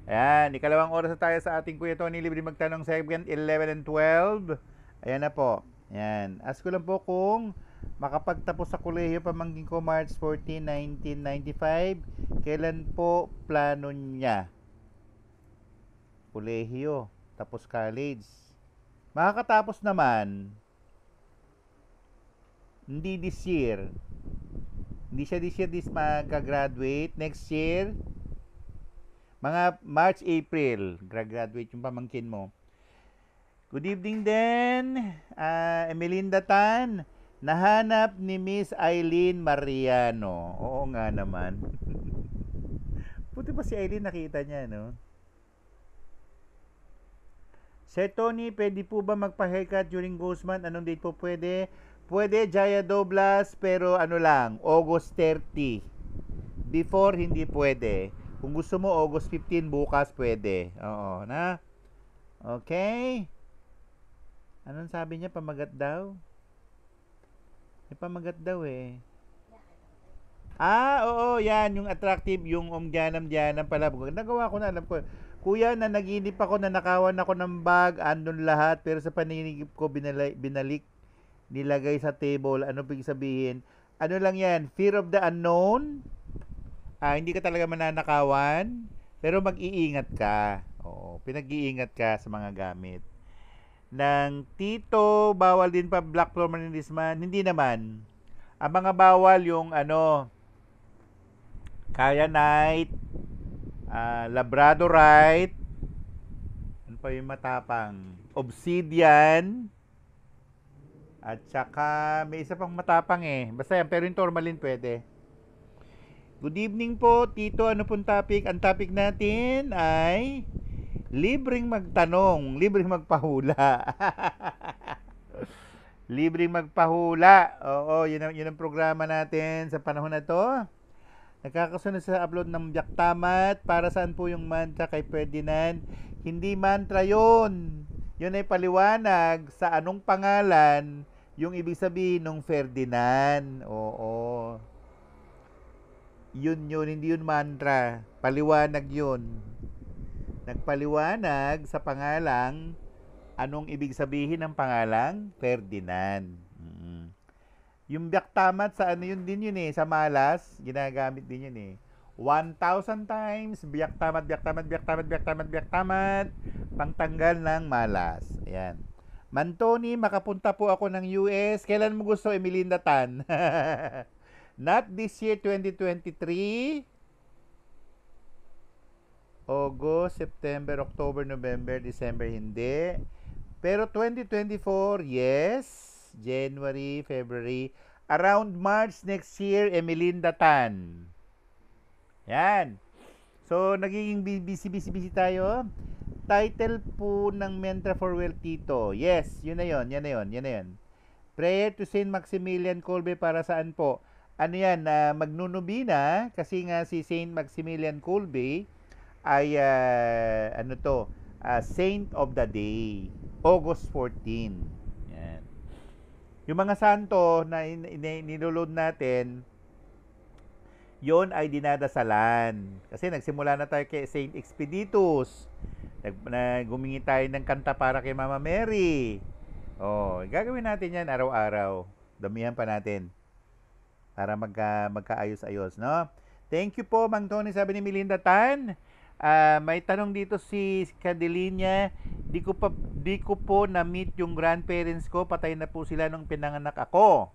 Ayan, ikalawang oras na tayo sa ating Kuya Tony Libre Magtanong segment 11 and 12. Ayan na po. Ayan. Ask ko lang po kung makapagtapos sa kolehiyo pamangkin ko March 14, 1995. Kailan po plano niya? Kolehiyo, tapos college. Makakatapos naman, hindi this year. Hindi siya this year magka-graduate. Next year, mga March, April, graduate yung pamangkin mo. Good evening din, Emelinda Tan. Nahanap ni Miss Eileen Mariano. Oo nga naman. Buti pa si Eileen nakita niya, no? Sir Tony, pwede po ba magpa-haircut during Guzman? Anong date po pwede? Pwede, Jaya Doblas, pero ano lang, August 30. Before, hindi pwede. Kung gusto mo, August 15, bukas pwede. Oo, na? Okay. Anong sabi niya? Pamagat daw? May pamagat daw eh. Oo, yan. Yung attractive, yung omgyanam-dyanam pala. Nagawa ko na, alam ko. Kuya, na naginip ako na nakawan ako ng bag, andun lahat, pero sa panininip ko, binalik, nilagay sa table. Ano pwede sabihin? Ano lang yan? Fear of the unknown? Hindi ka talaga mananakawan, pero mag-iingat ka. Oo, pinag-iingat ka sa mga gamit. Ng tito, bawal din pa black formalisman? Hindi naman. Ang mga bawal yung ano, Kyanite, Labradorite, ano pa yung matapang? Obsidian, at saka may isa pang matapang eh. Basta yan, pero yung tourmaline pwede. Good evening po, Tito. Ano pong topic? Ang topic natin ay libreng magtanong, libreng magpahula. Libreng magpahula. Oo, yun ang programa natin sa panahon na to. Nagkakasunod sa upload ng Biyak Tamat. Para saan po yung mantra kay Ferdinand? Hindi mantra yon. Yun ay paliwanag sa anong pangalan yung ibig sabihin ng Ferdinand. Oo. Yun, hindi yun mantra. Paliwanag yun. Nagpaliwanag sa pangalang anong ibig sabihin ng pangalang Ferdinand. Yung biyak tamat sa ano yun din yun eh, sa malas, ginagamit din yun eh. 1,000 times, biyak tamat, biyak tamat, biyak tamat, biyak tamat, biyak tamat, pangtanggal ng malas. Ayan. Mantoni, makapunta po ako ng US. Kailan mo gusto, Emelinda Tan? Not this year, 2023. August, September, October, November, December, hindi. Pero 2024, yes. January, February. Around March next year, Emelinda Tan. Yan. So, nagiging busy tayo. Title po ng Mentra for Well, Tito. Yes, yun na yun. Prayer to Saint Maximilian Kolbe para saan po? Ano yan, magnunubina kasi nga si Saint Maximilian Kolbe ay Saint of the Day, August 14. Yan. Yung mga santo na niloload natin, yon ay dinadasalan. Kasi nagsimula na tayo kay Saint Expeditus. Gumingi tayo ng kanta para kay Mama Mary. Gagawin natin yan araw-araw. Damihan pa natin para magkaayos-ayos, no? Thank you po, Mang Tony, sabi ni Melinda Tan. May tanong dito si Cadelinia. Di ko po na-meet yung grandparents ko. Patay na po sila nung pinanganak ako.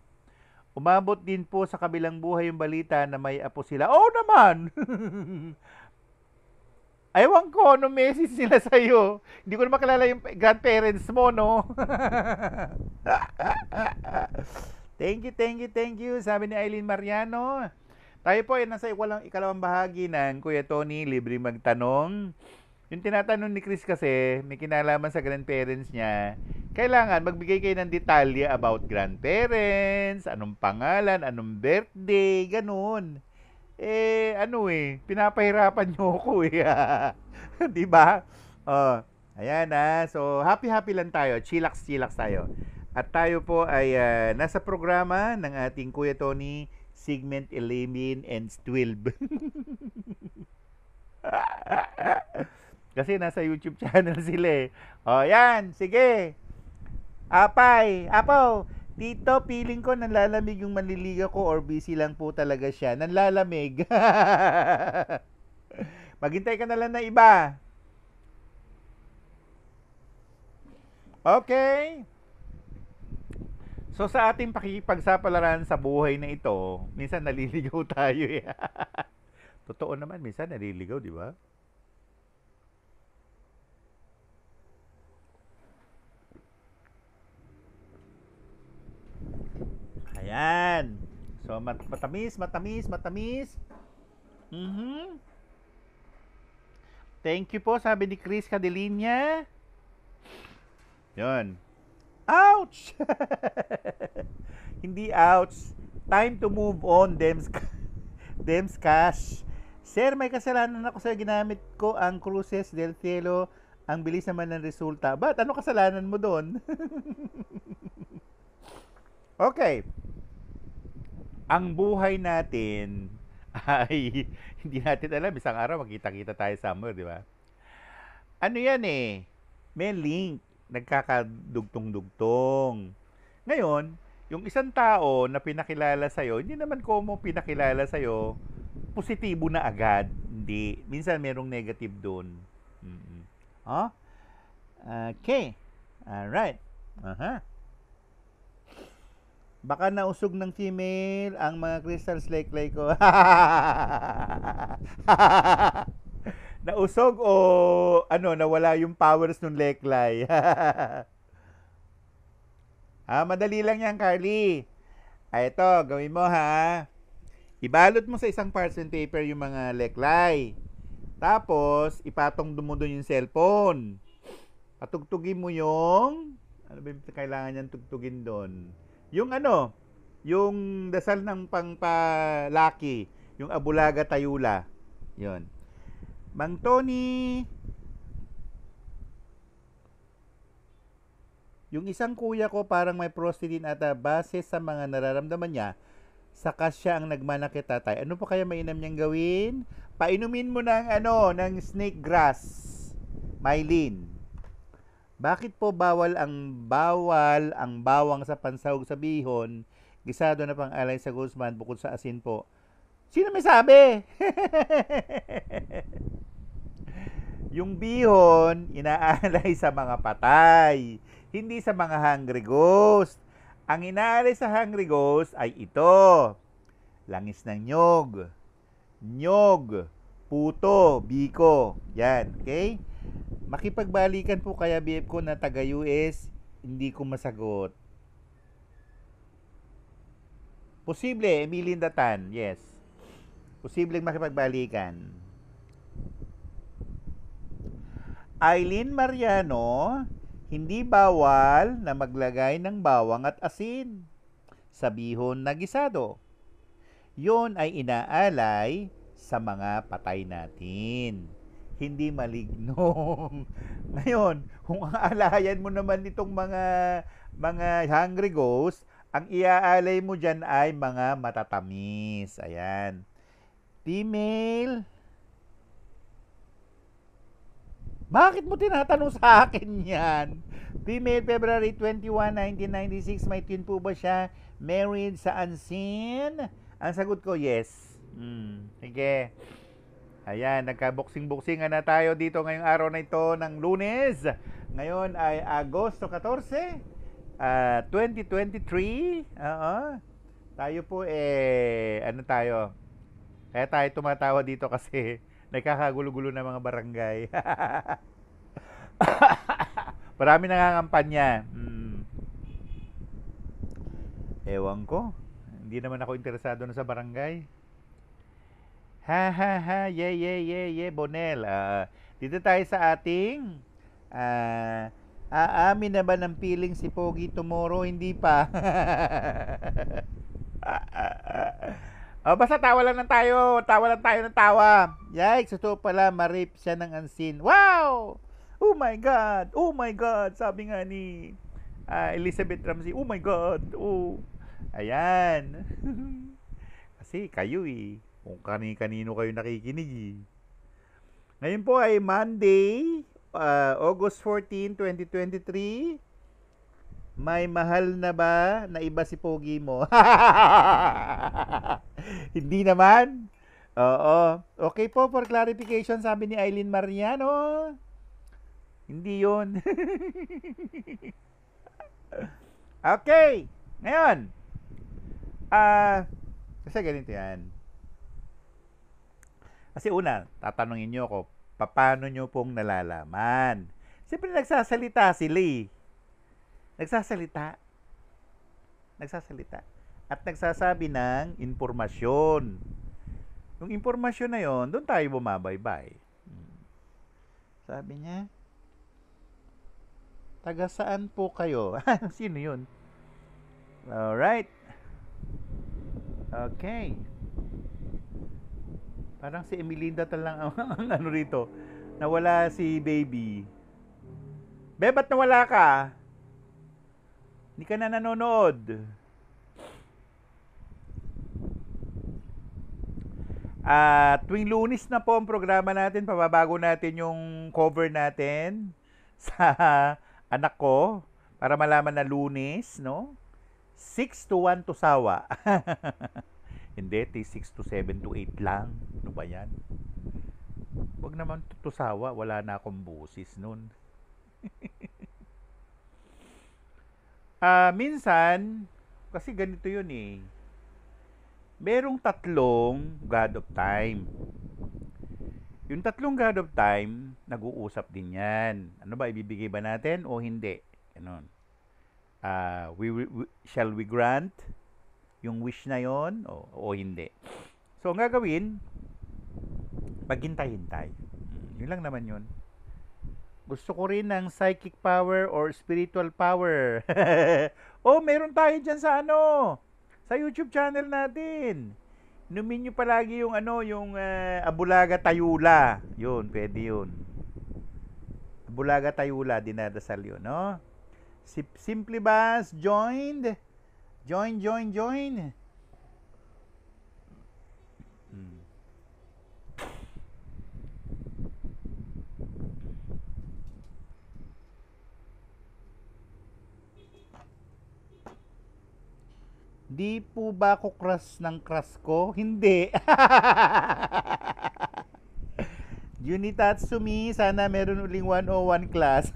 Umabot din po sa kabilang buhay yung balita na may apo sila. Oo naman! Ewan ko, ano message nila sa'yo. Hindi ko na makilala yung grandparents mo, no? Thank you. Sabi ni Eileen Mariano. Tayo po ay nasa ikalawang bahagi ng Kuya Tony, libre magtanong. Yung tinatanong ni Chris kasi, may kinalaman sa grandparents niya. Kailangan magbigay kayo ng detalye about grandparents, anong pangalan, anong birthday, ganun. Pinapahirapan nyo ako eh. Di ba? Ayan na. So, happy lang tayo. Chillax tayo. At tayo po ay nasa programa ng ating Kuya Tony, segment 11 and 12. Kasi nasa YouTube channel sila eh. O, yan. Sige. Apay. Apo. Tito, feeling ko nanlalamig yung manliligaw ko or busy lang po talaga siya. Nanlalamig. Maghintay ka na lang na iba. Okay. So sa ating pakikipagsapalaran sa buhay na ito, minsan naliligaw tayo eh. Totoo naman, minsan naliligaw, di ba? Ayan. So matamis, matamis, matamis. Mhm. Thank you po, sabi ni Chris Cadelinia. Yun. Ouch! Hindi ouch. Time to move on, Dems Cash. Sir, may kasalanan ako sa ginamit ko ang Cruces del Cielo. Ang bilis naman ng resulta. Ba't? Ano kasalanan mo doon? Okay. Ang buhay natin ay hindi natin alam. Isang araw magkita-kita tayo somewhere, di ba? Ano yan eh? May link. Nagkakadugtong-dugtong. Ngayon, yung isang tao na pinakilala sa'yo, hindi naman ko mo pinakilala sa'yo, positibo na agad. Hindi. Minsan merong negative doon. Mm-hmm. Oh? Okay. Alright. Baka nausog ng female ang mga crystals like ko. Nausog o ano, nawala yung powers ng leklay. Madali lang yan, Carly. Ito, gawin mo ha. Ibalot mo sa isang parchment paper yung mga leklay. Tapos, ipatong mo doon yung cellphone. Patugtugin mo yung, ano ba yung kailangan niyang tugtugin doon? Yung ano, yung dasal ng pangpalaki, yung Abulaga Tayula. Yun. Mang Tony, yung isang kuya ko parang may prostitute ata base sa mga nararamdaman niya, saka siya ang nagmanakit tatay. Ano pa kaya mainam niyang gawin? Painumin mo ng ng snake grass. Mylene. Bakit po bawal ang bawang sa pansahog sa bihon, gisado na pang alay sa Guzman bukod sa asin po? Sino may sabi? Yung bihon, inaalay sa mga patay, hindi sa mga hungry ghost. Ang inaalay sa hungry ghost ay ito. Langis ng nyog, puto, biko. Yan, okay? Makipagbalikan po kaya BF ko na taga US, hindi ko masagot. Posible, Emilinda Tan, yes. Posibleng makipagbalikan. Aileen Mariano, hindi bawal na maglagay ng bawang at asin sa bihon na gisado. Yon ay inaalay sa mga patay natin. Hindi maligno. Ngayon, kung aalayan mo naman itong mga hungry ghost, ang iaalay mo dyan ay mga matatamis. Ayan. Female. Bakit mo tinatanong sa akin yan? Female, February 21, 1996. May twin po ba siya? Married sa unseen? Ang sagot ko, yes. Sige. Ayan, nagka-boxing-boxingan na tayo dito ngayong araw na ito ng Lunes. Ngayon ay Agosto 14, 2023. Tayo po ano tayo? Kaya tayo tumatawa dito kasi nagkakagulo-gulo na mga barangay. Marami nangangampanya. Ewan ko. Hindi naman ako interesado na sa barangay. Yeah, Bonel. Dito tayo sa ating aamin na ba ng feeling si Pogi tomorrow? Hindi pa. Basta tawa lang tayo ng tawa. Yikes, ito pala, ma-rape siya ng unseen. Wow! Oh my God, sabi nga ni Elizabeth Ramsey, oh my God, oh. Ayan. Kasi kayo kung kani-kanino kayo nakikinig Ngayon po ay Monday, August 14, 2023. May mahal na ba na iba si Pogi mo? Hindi naman. Oo. Okay po, for clarification, sabi ni Eileen Mariano. Hindi yun. Okay. Ngayon. Kasi ganito yan. Kasi una, tatanungin nyo ako, paano nyo pong nalalaman? Siyempre nagsasalita sila eh. Nagsasalita. At nagsasabi ng impormasyon. Yung impormasyon na yon, doon tayo bumabaybay. Sabi niya, taga saan po kayo? Sino yun? Alright. Okay. Parang si Emelinda talang ang ano rito. Nawala si baby. Be, ba't nawala ka? Hindi ka na nanonood. Tuwing Lunes na po ang programa natin. Pababago natin yung cover natin sa anak ko para malaman na Lunes, no? 6 to 1 to sawa. Hindi, 6 to 7 to 8 lang. Ano ba yan? Huwag naman to sawa. Wala na akong busis nun. Minsan, kasi ganito yun eh. Merong tatlong God of Time. Yung tatlong God of Time, nag-uusap din yan. Ano ba, ibibigay ba natin o hindi? Ganun. Shall we grant yung wish na yon o hindi? So, ang gagawin, paghintay-hintay. Yun lang naman yun. Gusto ko rin ng psychic power or spiritual power. Meron tayo dyan sa sa YouTube channel natin. Inumin nyo palagi yung yung Abulaga Tayula. Yun, pwede yun. Abulaga Tayula, dinadasal yun, no? Simply Bass joined. Join. Di po ba ako crush ng crush ko? Hindi. Junitatsumi, sana meron uling 101 class.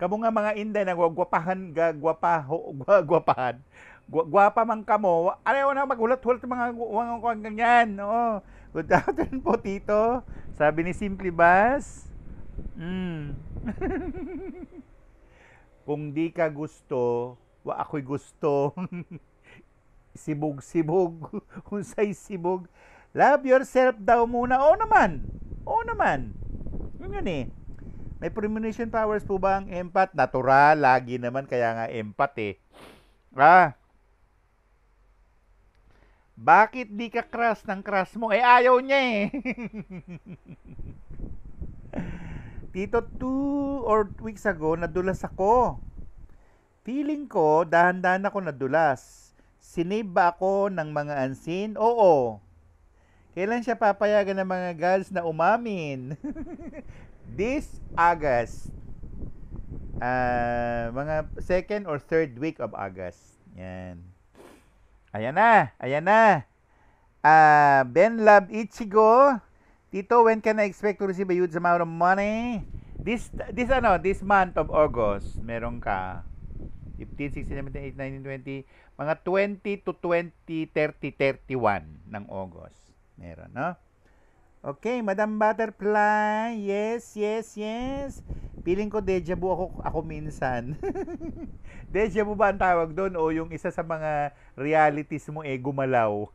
Kamo nga mga Inday na gwapahan, gwapahan. Gwapa man kamo. Ayaw na maghulat-hulat mga ganyan. Oo. Good afternoon po, Tito. Sabi ni Simply Bass. Kung di ka gusto, ako'y gusto. Sibog. Unsay sibog. Love yourself daw muna. Oo naman. Yun eh. May premonition powers po ba ang empath? Natural, lagi naman, kaya nga empath eh. Bakit di ka crush ng crush mo? Ayaw niya eh. Tito, 2 or weeks ago, nadulas ako. Feeling ko, dahan-dahan ako nadulas. Sinave ba ako ng mga ansin? Oo. Kailan siya papayagan ng mga girls na umamin? This August. Mga 2nd or 3rd week of August. Yan. Ayan na. Ben Love Ichigo. Tito, when can I expect to receive a huge amount of money? This month of August, meron ka 15, 16, 17, 18, 19, 20, mga 20 to 20, 30, 31 ng August. Meron, no? Okay, Madam Butterfly. Yes. Feeling ko deja vu ako minsan. Deja vu ba ang tawag doon o yung isa sa mga realities mo gumalaw?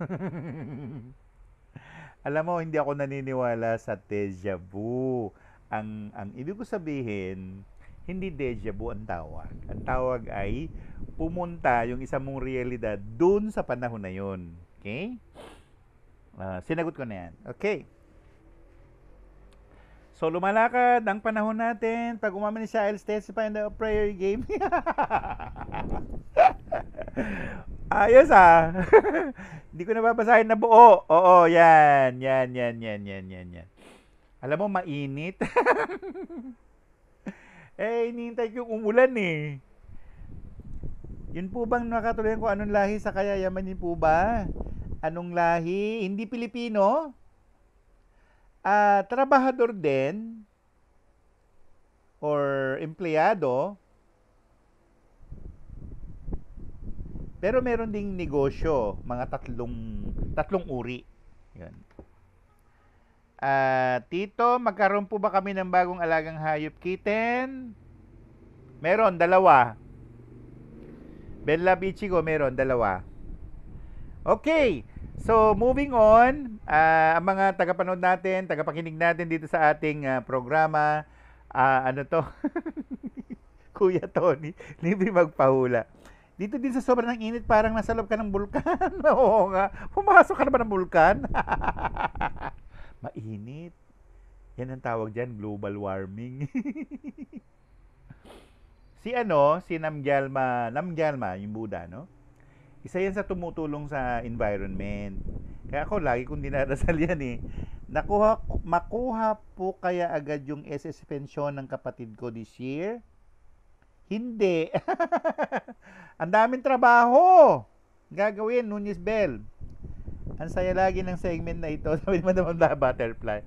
Alam mo, hindi ako naniniwala sa deja vu. Ang ibig ko sabihin, hindi deja vu ang tawag. Ang tawag ay pumunta yung isa mong realidad doon sa panahon na yun. Okay? Sinagot ko na yan. Okay. So, lumalakad ang panahon natin. Pag umamin siya, I'll testify in the prayer game. Ayos ah. Hindi ko nababasahin na buo. Oo, yan. Yan. Alam mo, mainit. Hinihintay ko yung umulan eh. Yun po bang nakatuloy ko anong lahi sa kayayamanin po ba? Anong lahi? Hindi Pilipino? Trabahador din or empleyado, pero meron ding negosyo, mga tatlong uri. Yan. Tito, magkaroon po ba kami ng bagong alagang hayop kitten? Meron, dalawa. Bella Bichigo, meron, dalawa. Okay, so moving on, ang mga tagapanood natin, tagapakinig natin dito sa ating programa, ano to? Kuya Tony, libre magpahula. Dito din sa sobrang init, parang nasa loob ka ng bulkan. Oo nga, pumasok ka na ba ng bulkan? Mainit. Yan ang tawag dyan, global warming. Si Namgyalma, yung Buddha, no? Isa yan sa tumutulong sa environment. Kaya ako, lagi kong dinarasal yan eh. Makuha po kaya agad yung SS pension ng kapatid ko this year? Hindi. Ang daming trabaho. Gagawin, Nunez Bell. Ang saya lagi ng segment na ito. Sabi naman naman na butterfly.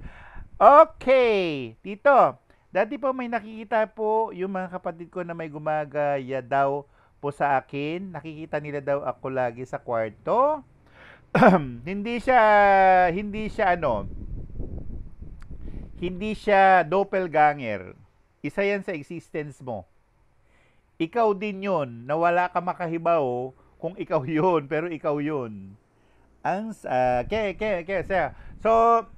Okay. Tito, dati po may nakikita po yung mga kapatid ko na may gumagaya daw po sa akin. Nakikita nila daw ako lagi sa kwarto. Hindi siya doppelganger. Isa yan sa existence mo. Ikaw din yun, na wala ka makahibaw kung ikaw yun, pero ikaw yun. So,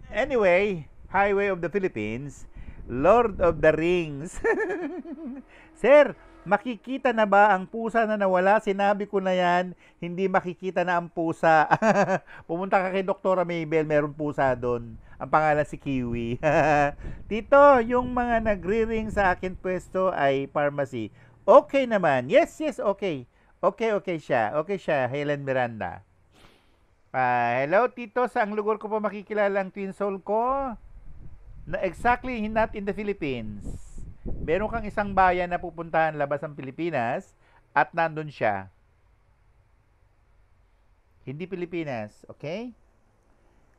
anyway, Highway of the Philippines, Lord of the Rings. Sir, makikita na ba ang pusa na nawala? Sinabi ko na yan, hindi makikita na ang pusa. Pumunta ka kay Dr. Mabel, meron pusa doon. Ang pangalan si Kiwi. Tito, yung mga nagre-ring sa akin pwesto ay pharmacy. Okay naman. Yes, okay. Okay siya. Helen Miranda. Hello, Tito. Saang lugar ko pa makikilala ang twin soul ko? Exactly, not in the Philippines. Meron kang isang bayan na pupuntahan labas ng Pilipinas at nandun siya. Hindi Pilipinas, okay?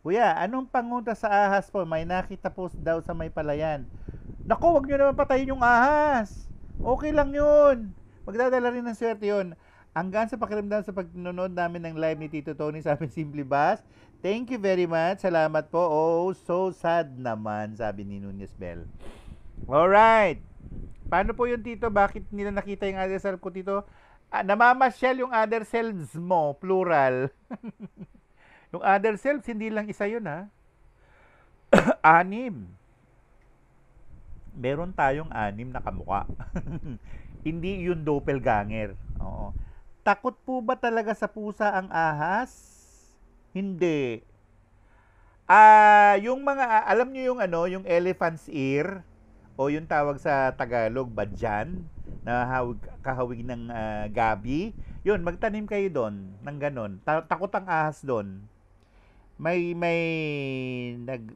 Kuya, anong pangunta sa ahas po? May nakita po daw sa may palayan. Naku, wag nyo naman patayin yung ahas. Okay lang yun. Magdadala rin ng swerte yun. Hanggang sa pakiramdam sa pagnonood namin ng live ni Tito Tony sa amin Simply Bass. Thank you very much. Salamat po. Oh, so sad naman, sabi ni Nunez Bell. Alright. Paano po yun, Tito? Bakit nila nakita yung other self ko, Tito? Namamasyal yung other selves mo, plural. Yung other selves, hindi lang isa yun, ha? 6. Meron tayong 6 na kamukha. Hindi yun doppelganger. Oo. Takot po ba talaga sa pusa ang ahas? Hindi. Yung mga, alam nyo yung yung elephant's ear, o yung tawag sa Tagalog, badyan, na kahawig ng gabi. Yun, magtanim kayo doon, ng ganon. Takot ang ahas doon.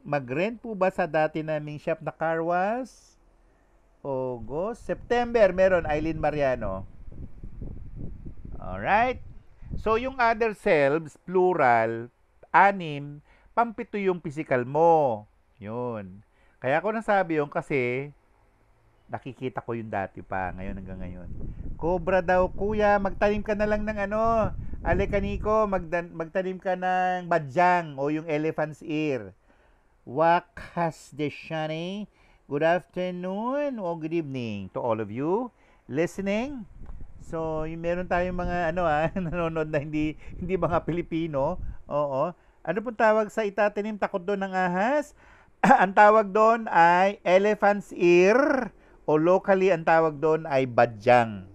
Mag-rent po ba sa dati naming shop na car wash? August, September, meron, Eileen Mariano. Alright. So, yung other selves, plural, 6, 7 yung physical mo. Yun. Kaya ako nasabi yun kasi nakikita ko yung dati pa, ngayon hanggang ngayon. Cobra daw, kuya, magtanim ka na lang ng Alekaniko, magtanim ka ng badyang o yung elephant's ear. Wakas de Shani. Good afternoon o good evening to all of you listening. So, meron tayong mga nanonood na hindi mga Pilipino. Oo. Ano pong tawag sa itatanim takot doon ng ahas? Ang tawag doon ay elephant's ear o locally ang tawag doon ay badyang.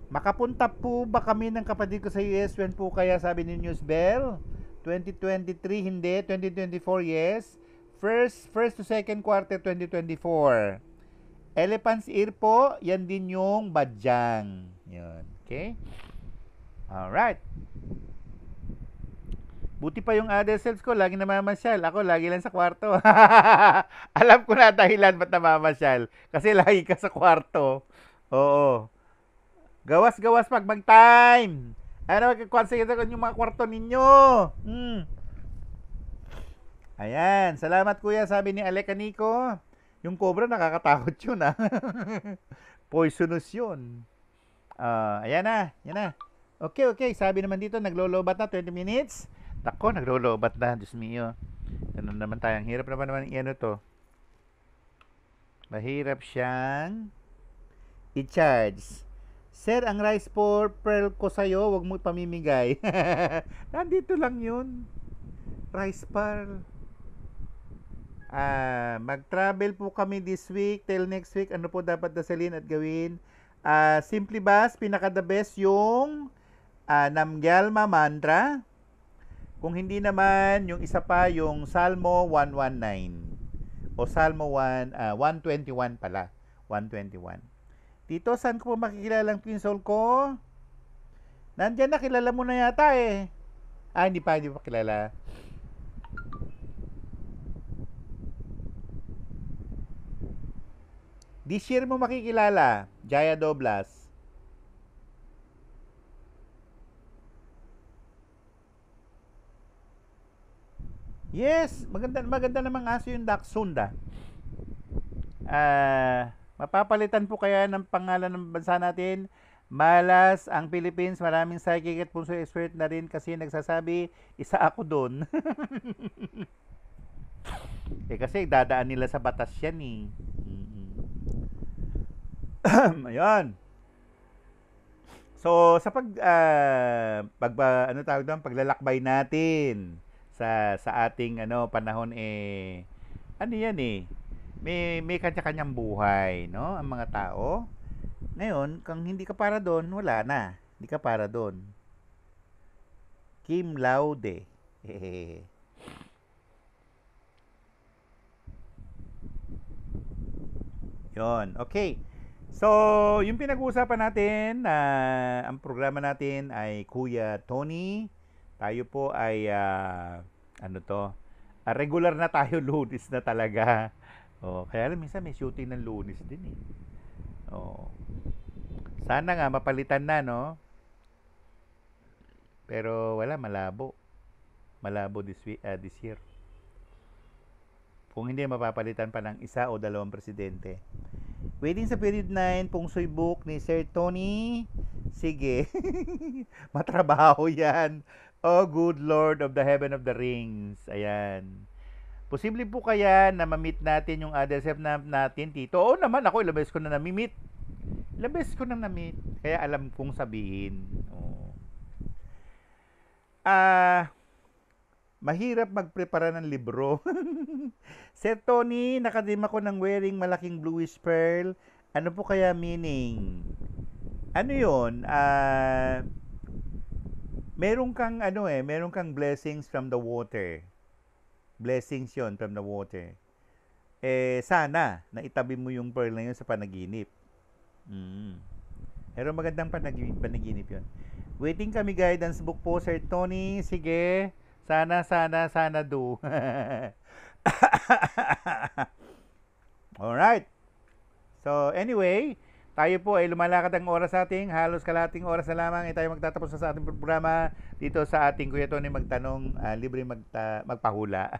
Makapunta po ba kami ng kapatid ko sa US when po kaya, sabi ni News Bell? 2023 hindi, 2024 yes. First to second quarter 2024. Elephant's ear po, yan din yung badyang. Yun, okay? Alright. Buti pa yung other selves ko, lagi namamasyal. Ako, lagi lang sa kwarto. Alam ko na dahilan ba't namamasyal. Kasi lagi ka sa kwarto. Oo. Gawas-gawas pag mag-time. Ano, magkakonsider ko yung mga kwarto ninyo. Ayan. Salamat, kuya. Sabi ni Aleka Nico. Yung cobra, nakakatakot yun, ah. Poisonous yun. Ayan na. Yan na. Okay. Sabi naman dito, naglolobat na 20 minutes. Tako, naglolobat na. Diyos mio. Ano naman tayo. Ang hirap naman i-ano to. Mahirap siyang i-charge. Sir, ang rice for pearl ko sa'yo, wag mo pamimigay. Nandito lang yun. Rice pearl. Mag-travel po kami this week till next week. Ano po dapat dasalin at gawin? Simply Bus, pinaka-the best yung Namgyalma mantra. Kung hindi naman, yung isa pa, yung Salmo 119. O Salmo 121 pala. 121. Tito, saan ko po makikilala ang pinsol ko? Nandyan na, kilala mo na yata eh. Hindi pa kilala. This year mo makikilala, Jaya Doblas. Yes, maganda namang aso yung Dachshunda. Mapapalitan po kaya ng pangalan ng bansa natin. Malas ang Philippines, maraming psychic at puso expert na rin kasi nagsasabi, isa ako doon. Kasi dadaan nila sa batas yan eh. Ayun. So, sa paglalakbay natin sa ating panahon ano yan eh, may kanya-kanyang buhay, no? Ang mga tao. Ngayon, kung hindi ka para doon, wala na. Hindi ka para doon. Kim Laude. Yon, okay. So, yung pinag-uusapan natin, ang programa natin ay Kuya Tony. Tayo po ay, regular na tayo, Lunes na talaga. Kaya alam, minsan may shooting ng Lunes din eh. Sana nga mapalitan na, no? Pero wala, malabo. Malabo this year. Kung hindi mapapalitan pa ng isa o dalawang presidente. Waiting sa period 9, Pungsoy book ni Sir Tony. Sige. Matrabaho yan. Oh, good Lord of the Heaven of the Rings. Ayan. Posible po kaya na ma-meet natin yung other self natin, Tito? Oo naman, ako ilang beses ko na na-meet. Ilang beses ko na na-meet. Kaya alam kong sabihin. Mahirap magprepara ng libro. Sir Tony, nakadim ako ng wearing malaking bluish pearl. Ano po kaya meaning? Ano yun? Meron kang blessings from the water. Blessings yon from the water. Sana na itabi mo yung pearl na yun sa panaginip. Pero magandang panaginip yun. Waiting kami guidance book po, Sir Tony. Sige. Sana do. Alright. So, anyway, tayo po ay lumalakad ang oras ating. Halos kalahating oras na lamang ay tayo magtatapos sa ating programa dito sa ating Kuya Tony Magtanong, libre magpahula.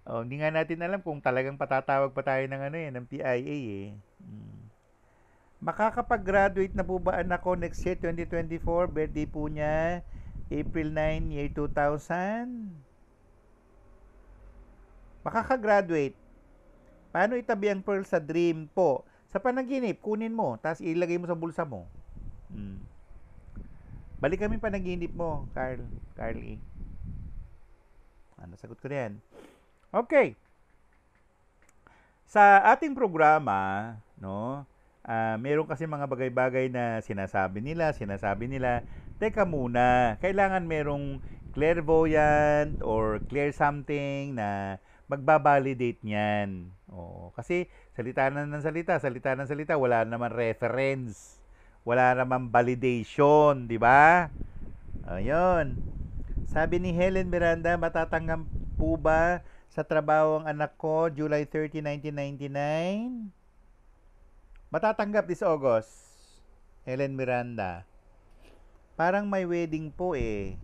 Hindi nga natin alam kung talagang patatawag pa tayo ng PIA eh. Makakapag-graduate na po ba anak ko next year 2024? Birthday po niya April 9, year 2000. Makakagraduate. Paano itabi ang pearl sa dream po? Sa panaginip, kunin mo, tapos ilagay mo sa bulsa mo. Balik kami panaginip mo, Carly. Sagot ko na yan. Okay. Sa ating programa, no, meron kasi mga bagay-bagay na sinasabi nila, teka muna, kailangan merong clairvoyant or clear something na magbabalidate niyan. Kasi salita ng salita, wala naman reference. Wala namang validation, di ba? Ayun. Sabi ni Helen Miranda, matatanggap po ba sa trabaho ang anak ko July 30, 1999? Matatanggap this August. Helen Miranda. Parang may wedding po eh.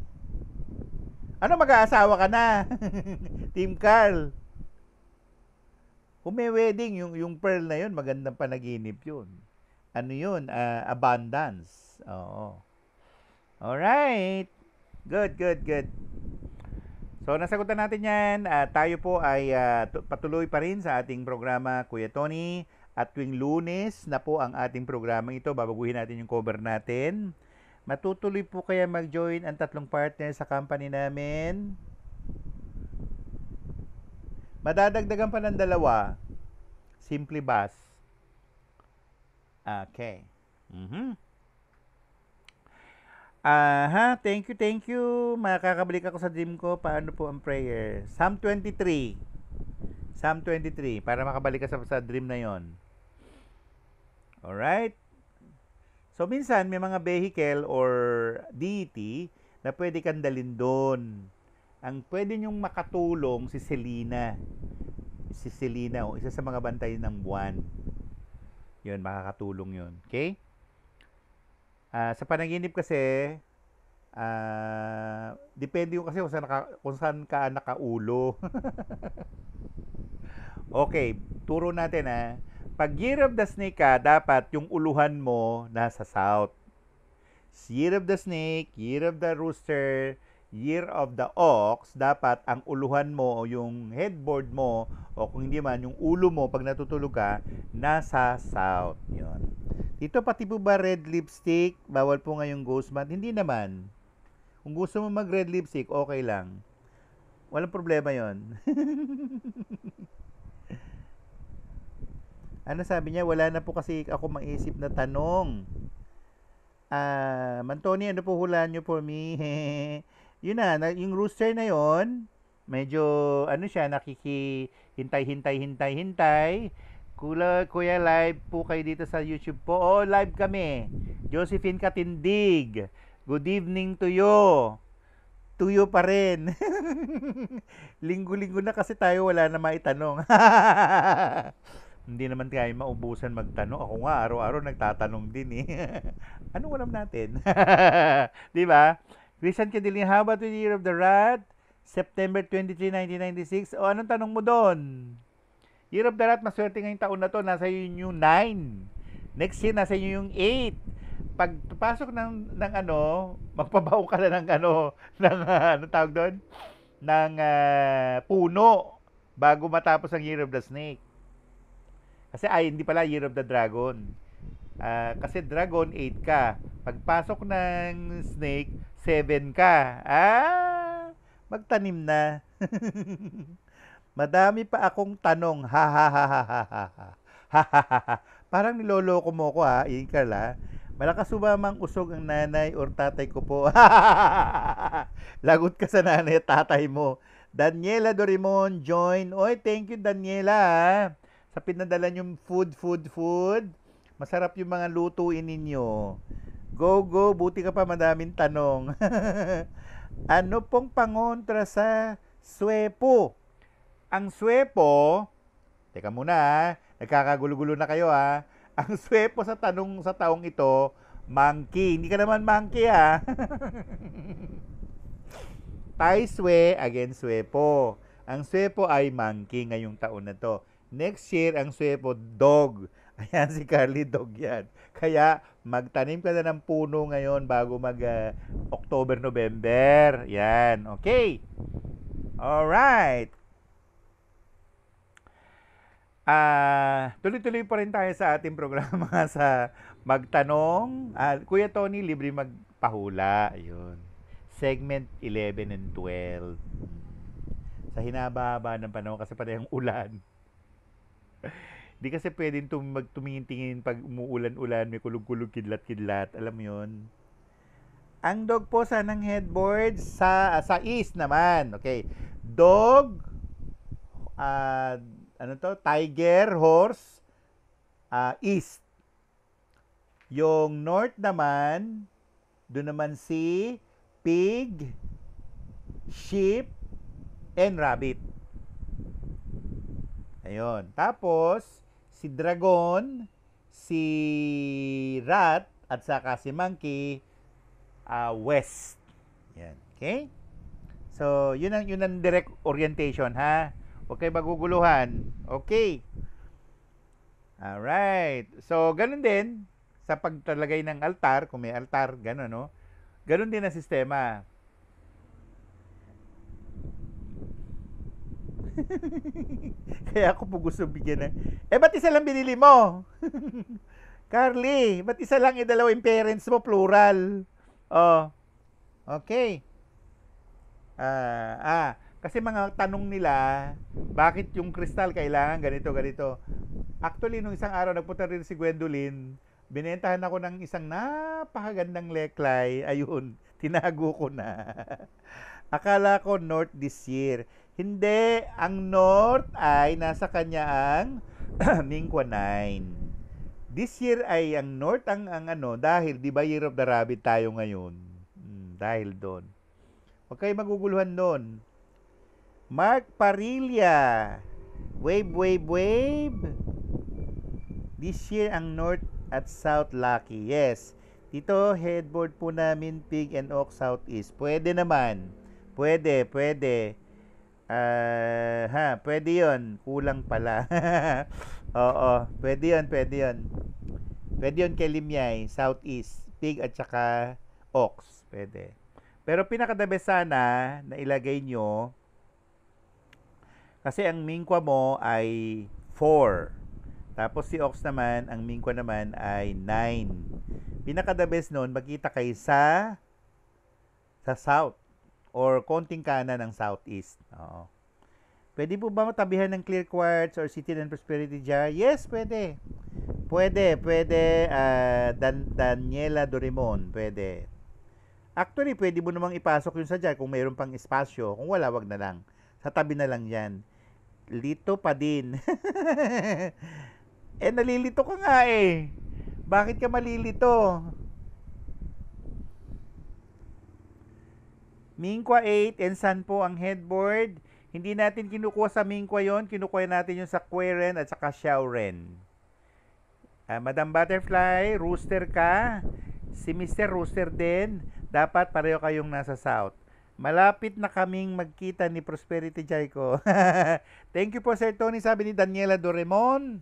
Ano, mag-aasawa ka na? Team Carl. Kung may wedding, yung pearl na yun, magandang panaginip yun. Ano yun? Abundance. Oo. Alright. Good, good, good. So, nasagutan natin yan. Tayo po ay patuloy pa rin sa ating programa, Kuya Tony. At tuwing Lunes na po ang ating programa ito. Babaguhin natin yung cover natin. Matutuloy po kaya mag-join ang tatlong partner sa company namin. Madadagdagan pa ng dalawa. Simply Bus. Okay. Thank you, thank you. Makakabalik ako sa dream ko. Paano po ang prayer? Psalm 23. Psalm 23. Para makabalik ka sa dream na yon. Alright? So, minsan, may mga vehicle or deity na pwede kang dalhin doon. Ang pwede nyong makatulong si Selena. Si Selena, isa sa mga bantay ng buwan. Yun, makakatulong yun. Okay? Sa panaginip kasi, depende yung kasi kung saan ka nakaulo. Okay, turo natin Pag Year of the Snake ka, dapat yung uluhan mo nasa south. Year of the Snake, Year of the Rooster, Year of the Ox, dapat ang uluhan mo o yung headboard mo o kung hindi man, yung ulo mo pag natutulog ka, nasa south. Yun. Dito pati po ba red lipstick? Bawal po ngayong ghost month? Hindi naman. Kung gusto mo mag red lipstick, okay lang. Walang problema yon. Ano sabi niya? Wala na po kasi ako maisip na tanong. Mantoni, ano po hulaan nyo for me? Yun yung rooster na yon, medyo, siya, nakikihintay. Kuya, live po kayo dito sa YouTube po. Oh, live kami. Josephine Katindig. Good evening to you. Tuyo pa rin. Linggo-linggo na kasi tayo wala na maitanong. Hindi naman tayo maubusan magtanong. Ako nga, araw-araw nagtatanong din eh. Anong alam natin? Di ba? Christian Cadiling, how about the Year of the Rat? September 23, 1996. O, anong tanong mo doon? Year of the Rat, maswerte ngayong taon na to. Nasa iyo yung 9. Next year, nasa iyo yung 8. Pagpasok ng magpabaong ka na ng tawag doon? Ng puno bago matapos ang Year of the Snake. Kasi hindi pala Year of the Dragon. Kasi Dragon 8 ka. Pagpasok ng Snake 7 ka. Magtanim na. Madami pa akong tanong. Ha ha ha ha ha ha ha. Parang niloloko mo ko Ian Carla. Malakas sumamang usog ang nanay or tatay ko po. Lagot ka sa nanay at tatay mo. Daniela Dorimon, join. Oy, thank you Daniela. Sa pinadala yung food. Masarap yung mga lutuin ninyo. Go, buti ka pa, madaming tanong. Ano pong pangontra sa swepo? Ang swepo, teka muna nagkakagulo-gulo na kayo Ang swepo sa taong ito, monkey. Hindi ka naman monkey Tai swe against swepo. Ang swepo ay monkey ngayong taon na to. Next year, ang swepo, dog. Ayan, si Carly, dog yan. Kaya, magtanim ka na ng puno ngayon bago October, November. Yan, okay. Alright. Tuloy-tuloy pa rin tayo sa ating programa sa Magtanong. Kuya Tony, libre magpahula. Ayun. Segment 11 and 12. Sa hinaba-haba ng panahon kasi parehong ulan. Di kasi pwedeng tumingin-tingin pag umuulan-ulan, may kulog-kulog, kidlat-kidlat. Alam mo yun? Ang dog po sanang headboard sa east naman. Okay. Dog, tiger, horse, east. Yung north naman, doon naman si pig, sheep, and rabbit. Ayun. Tapos, si dragon, si rat, at saka si monkey, west. Yan. Okay? So, yun ang direct orientation, ha? Huwag kayo maguguluhan. Okay. Alright. So, ganun din, sa pagtalagay ng altar, kung may altar, ganun, no? Ganun din ang sistema. Kaya ako po gusto bigyan ng... ba't isa lang binili mo? Carly, ba't isa lang dalawa yung parents mo, plural? Oh, okay. Kasi mga tanong nila, bakit yung kristal kailangan ganito, ganito? Actually, nung isang araw, nagpunta rin si Gwendolyn, binentahan ako ng isang napakagandang leklay. Ayun, tinago ko na. Akala ko north this year. Hindi, ang north ay nasa kanya ang Mingkwa 9. This year ay ang north ang ano, dahil di ba Year of the Rabbit tayo ngayon. Dahil doon. Huwag kayo maguguluhan doon. Mark Parilla. Wave, wave, wave. This year ang north at south lucky. Yes. Dito, headboard po namin, pig and ox southeast. Pwede naman. Pwede. Pwede yun. Kulang pala. Oo, pwede yun. Pwede yun kay Limyay, southeast, pig at saka ox. Pwede. Pero pinaka-the best sana na ilagay nyo, kasi ang Mingkwa mo ay 4. Tapos si ox naman, ang Mingkwa naman ay 9. Pinaka-the best nun, magkita kayo sa south or konting kanan ng southeast. Oo. Pwede po ba matabihan ng clear quartz or city and prosperity jar? Yes, pwede. Pwede. Daniela Dorimon, pwede. Actually, pwede mo namang ipasok yun sa jar kung mayroon pang espasyo. Kung wala, wag na lang. Sa tabi na lang yan. Lito pa din. Nalilito ka nga eh. Bakit ka malilito? Mingkwa 8 and Sun po ang headboard. Hindi natin kinukuha sa Mingkwa yon, kinukuha natin yung sa Queren at saka Xiaoren. Madam Butterfly, rooster ka. Si Mr. Rooster din. Dapat pareho kayong nasa south. Malapit na kaming magkita ni Prosperity Jaiko. Thank you po, Sir Tony. Sabi ni Daniela Doremon.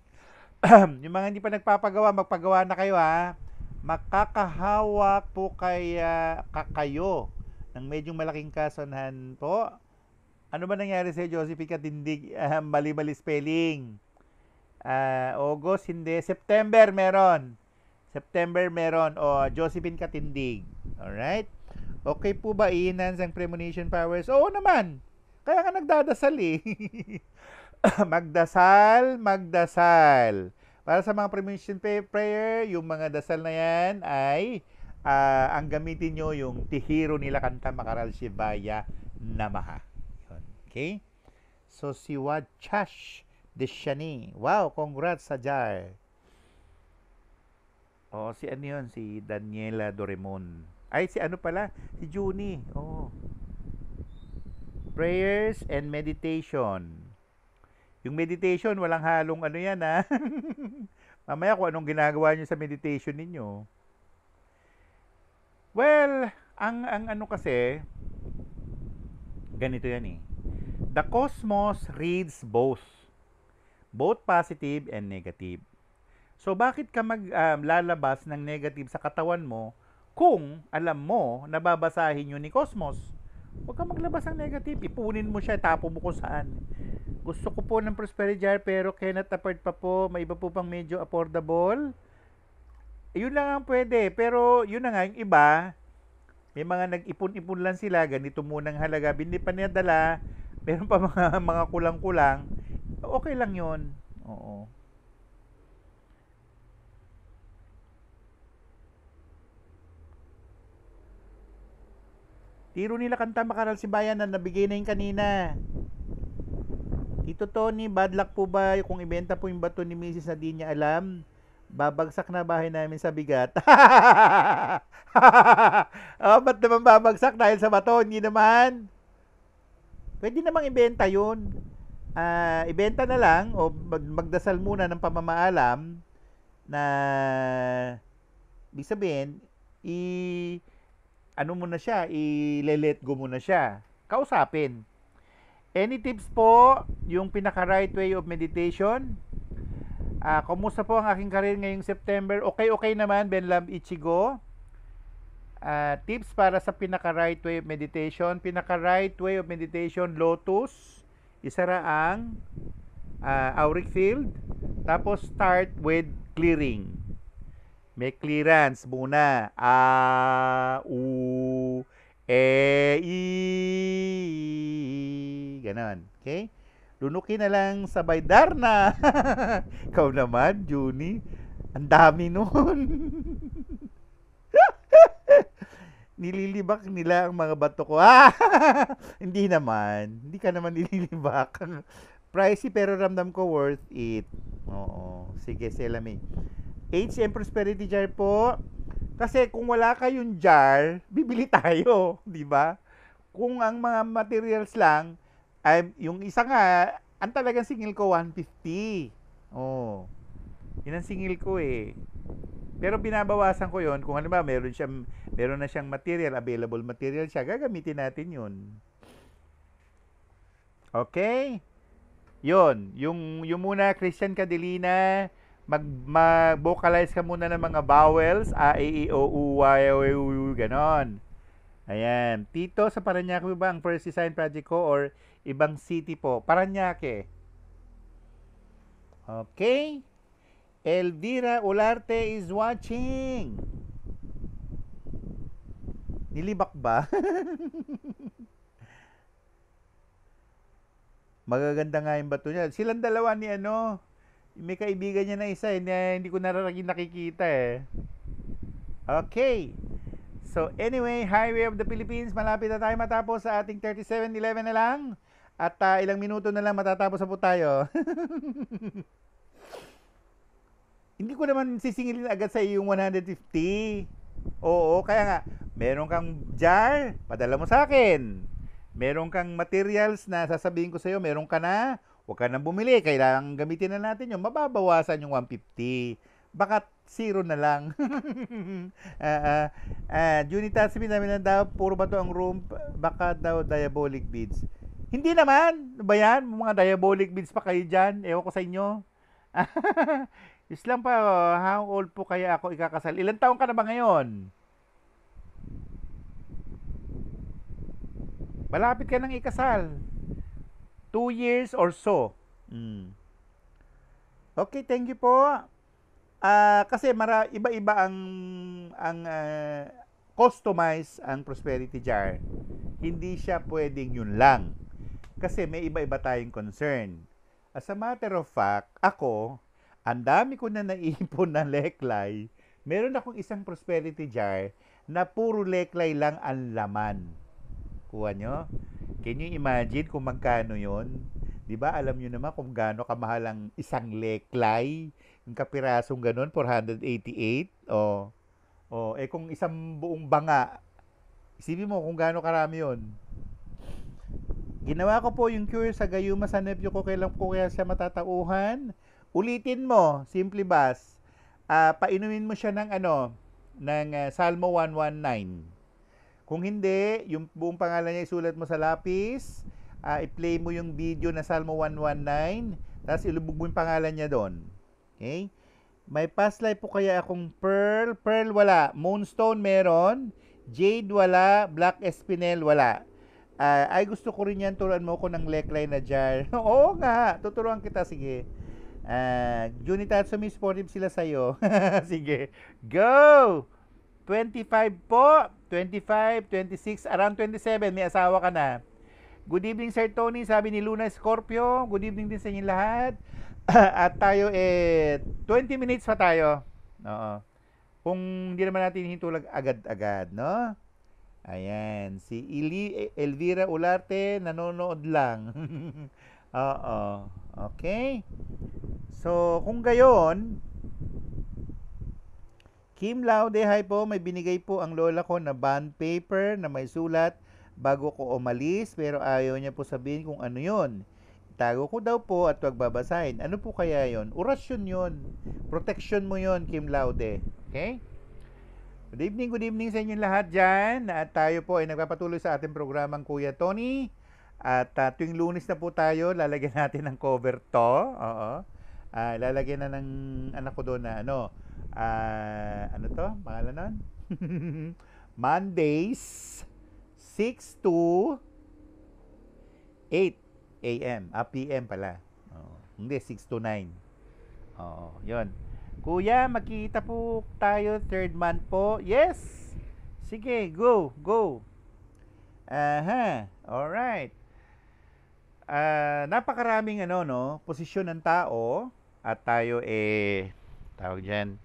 Yung mga hindi pa nagpapagawa, magpagawa na kayo, ha. Makakahawak po kayo ng medyo malaking kasonahan po. Ano ba nangyari sa Josephine Katindig? Mali-mali spelling. August, hindi. September meron. O Josephine Katindig. Alright? Okay po ba i-enhance ang premonition powers? Oo naman. Kaya ka nagdadasal eh. Magdasal. Para sa mga premonition prayer, yung mga dasal na yan ay ang gamitin nyo yung Tihiro nila kanta Makaral Shivaya Namaha. Okay? So, si Wachash Deshani. Wow, congrats sa jar. Si ano yun? Si Daniela Doremon. Ay, si ano pala? Si Juni. Prayers and meditation. Yung meditation, walang halong ano yan, ha? Mamaya kung anong ginagawa nyo sa meditation ninyo. Well, ang ano kasi, ganito yan eh. The cosmos reads both positive and negative. So, bakit ka lalabas ng negative sa katawan mo kung alam mo na babasahin yun ni Cosmos? Huwag ka maglabas ng negative. Ipunin mo siya, tapo mo kung saan. Gusto ko po ng prosperity jar pero cannot afford pa po. May iba po pang medyo affordable. Yun lang ang pwede. Pero yun na nga, yung iba, may mga nag-ipon-ipon lang sila. Ganito munang halaga. Hindi pa niya dala. Meron pa mga kulang-kulang. Okay lang yun. Oo. Tiro nila kanta Makaral Sibayan na nabigay na yung kanina. Tito Tony, bad luck po ba kung ibenta po yung bato ni Mrs. na di niya alam? Babagsak na bahay namin sa bigat. Oh, ba't naman babagsak dahil sa bato? Hindi naman. Pwede namang ibenta yun. Ibenta na lang o magdasal muna ng pamamaalam na ibig sabihin, ano mo na siya, i-let go mo na siya. Kausapin. Any tips po, yung pinaka-right way of meditation? Kumusta po ang aking career ngayong September? Okay naman, Benlab Ichigo. Tips para sa pinaka-right way of meditation. Pinaka-right way of meditation, lotus. Isara ang auric field. Tapos start with clearing. May clearance muna. Ganon. Okay? Lunukin na lang sabay Darna. Ikaw naman, Juni. Ang dami nun. Nililibak nila ang mga bato ko. Hindi naman. Hindi ka naman nililibak. Pricey pero ramdam ko worth it. Oo. Sige, Selami. HM Prosperity Jar po. Kasi kung wala kayong jar, bibili tayo. Di ba? Kung ang mga materials lang, yung isa nga, ang talagang singil ko, 150. Oh. Yun ang singil ko eh. Pero binabawasan ko yon kung ano ba, meron na siyang material, available material siya, gagamitin natin yun. Okay? Yun. Yung muna, Christian Cadelina, mag-vocalize ka muna ng mga vowels, A, E, I, O, U, Y, O, U, ganon. Ayan. Tito, sa Paranaque ba ang first design project ko or ibang city po? Paranaque. Okay. Elvira Ularte is watching. Nilibak ba? Magaganda nga yung bato niya. Silang dalawa ni may kaibigan niya na isa hindi ko nakikita eh. Okay. So anyway, Highway of the Philippines, malapit na tayo matapos sa ating 3711 na lang. At ilang minuto na lang matatapos na po tayo. Hindi ko naman sisingilin agad sa iyo yung 150. Oo, kaya nga, meron kang jar, padala mo sa akin. Meron kang materials na sasabihin ko sa iyo, meron ka na, huwag ka nang bumili, kailangan gamitin na natin yung mababawasan yung 150. Baka zero na lang. Junita, sabihin namin na daw, puro ba to ang room, baka daw diabolic beads. Hindi naman, ba yan? Mga diabolic beads pa kayo dyan, ewan ko sa inyo. Islam pa, how old po kaya ako ikakasal? Ilan taon ka na ba ngayon? Malapit ka nang ikasal. 2 years or so. Okay, thank you po. Kasi iba-iba ang customize ang prosperity jar. Hindi siya pwedeng yun lang. Kasi may iba-iba tayong concern. As a matter of fact, ako, ang dami ko na naipon na leklay. Meron akong isang prosperity jar na puro leklay lang ang laman. Kuha nyo? Can you imagine kung magkano yon? Di ba alam nyo naman kung gaano kamahal ang isang leklay? Yung kapirasong ganun, 488. Kung isang buong banga, isipin mo kung gaano karami yon. Ginawa ko po yung cure sa gayuma sa nephew ko, kailan ko kaya siya matatauhan. Ulitin mo, Simply Bass. Painumin mo siya ng Salmo 119. Kung hindi, yung buong pangalan niya isulat mo sa lapis, i-play mo yung video na Salmo 119, tapos ilubog mo yung pangalan niya doon. Okay? May past life po kaya akong pearl. Pearl wala. Moonstone meron. Jade wala. Black Espinel wala. Ay gusto ko rin yan, turuan mo ko ng leklay na jar. Oo nga, tuturuan kita, sige. Junitatsu, may supportive sila sa'yo. Sige, go! 25 po, 25, 26, around 27, may asawa ka na. Good evening, Sir Tony, sabi ni Luna Scorpio. Good evening din sa inyo lahat. At tayo 20 minutes pa tayo. Oo. Kung hindi naman natin hintulag agad-agad, no? Ayan, si Elvira Ularte nanonood lang. Oo. Okay? So, kung gayon, Kim Laude, hi po. May binigay po ang lola ko na bond paper na may sulat bago ko umalis pero ayaw niya po sabihin kung ano yon. Itago ko daw po at wag babasahin. Ano po kaya yon? Orasyon yon. Protection mo yon, Kim Laude. Okay? Good evening sa inyo lahat dyan. At tayo po ay nagpapatuloy sa ating programang Kuya Tony. At tuwing Lunes na po tayo, lalagyan natin ng cover to. Oo. Lalagyan na ng anak ko doon na ano to? Pangalan nun? Mondays, 6 to 8 a.m. PM pala. Hindi, 6 to 9. Oo, yun. Kuya, makita po tayo third month po. Yes! Sige, go. Alright. Napakaraming posisyon ng tao at tayo tawag dyan,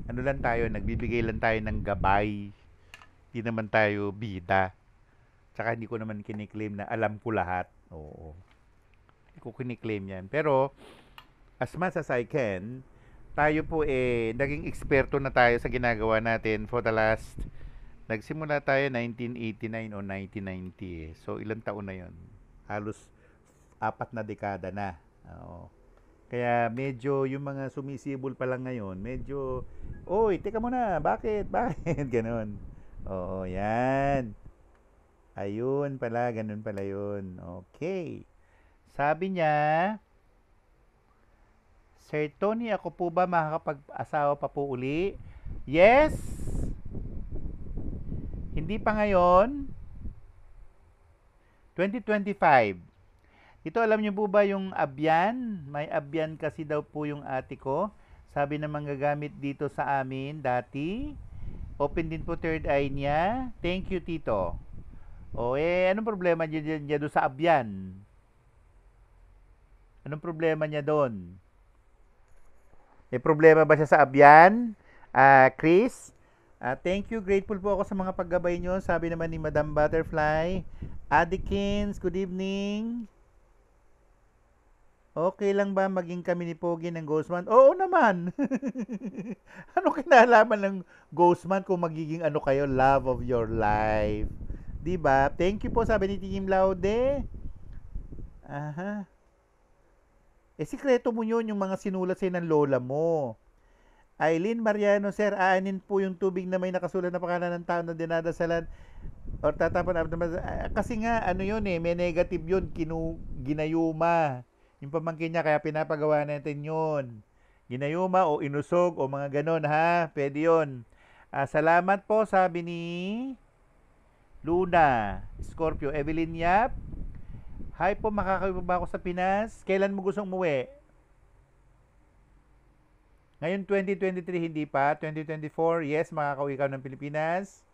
nagbibigay lang tayo ng gabay. Hindi naman tayo bida. Tsaka hindi ko naman kiniklaim na alam ko lahat. Oo. Hindi ko kiniklaim yan. Pero, as much as I can, tayo po naging eksperto na tayo sa ginagawa natin for the last, nagsimula tayo 1989 o 1990 So, ilang taon na yon? Halos 4 na dekada na. Oo. Kaya medyo yung mga sumisibol pa lang ngayon, medyo, oy, teka muna, bakit? Ganon. Oo, yan. Ayun pala, ganun pala yun. Okay. Sabi niya, Sir Tony, ako po ba makakapag-asawa pa po uli? Yes! Hindi pa ngayon. 2025. Ito, alam niyo po ba yung abyan? May abyan kasi daw po yung ate ko. Sabi na manggagamit dito sa amin dati. Open din po third eye niya. Thank you, Tito. Anong problema niya doon sa abyan? Anong problema niya doon? May problema ba siya sa abyan? Chris? Thank you. Grateful po ako sa mga paggabay nyo. Sabi naman ni Madam Butterfly. Adikins, good evening. Okay lang ba maging kami ni Pogi ng Ghostman? Oo naman. Ano kinalaman ng Ghostman kung magiging kayo, love of your life? Diba? Thank you po, sabi ni Kim Laude. Aha. Sikreto mo yun, yung mga sinulat sa'yo ng lola mo. Eileen Mariano, sir, aanin po yung tubig na may nakasulat na pangalan ng tao na dinadasalan or tatapon. Kasi nga, may negative yun, ginayuma. Yung pamangkin niya, kaya pinapagawa natin yun. Ginayuma o inusog o mga ganon, ha? Pwede yun. Salamat po, sabi ni Luna Scorpio. Evelyn Yap, hi po, makakauwi ba ako sa Pinas? Kailan mo gustong umuwi? Ngayon 2023 hindi pa. 2024, yes, makakauwi ka ng Pilipinas.